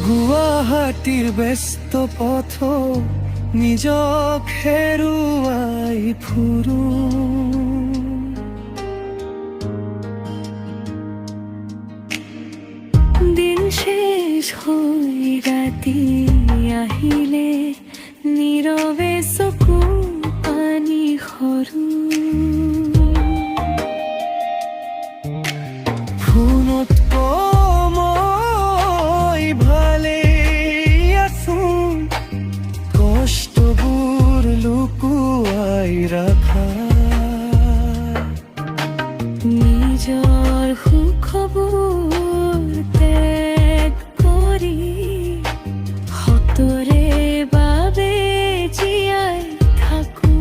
গুৱাহাটীৰ ব্যস্ত পথ নিজক হেৰুৱাই ফুৰো। দিন শেষ হৈ ৰাতি আহিলে নীৰৱে চকু পানী সৰু। ফোনত মই ভালেই আছো, কষ্টবোৰ লুকুৱাই ৰাখা। নিজৰ সুখবোৰ ত্যাগ কৰি সতৰে বাবে জীয়াই থাকো।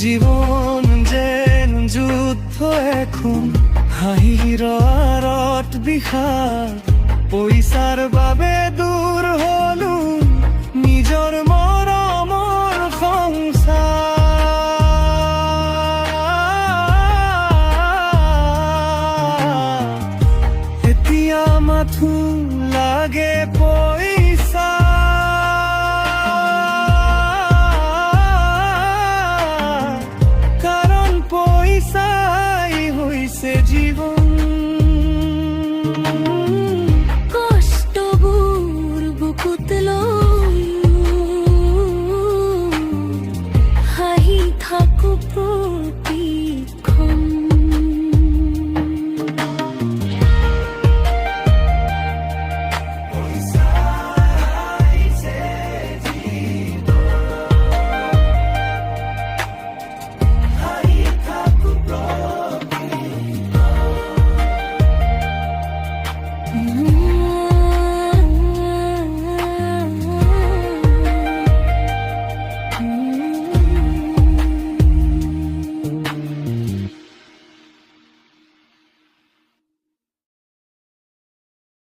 জীৱন যেন যুদ্ধ এখন, হাঁহিৰ আঁৰত বিষাদ। পইচাৰ বাবে দূৰ হলো নিজৰ মৰমৰ সংসাৰ। এতিয়া মাথো লাগে পইচা, কাৰণ পইচাই হৈছে জীৱন। কষ্টবোৰ বুকুত লৈ হাঁহি থাকো প্ৰতিক্ষণ।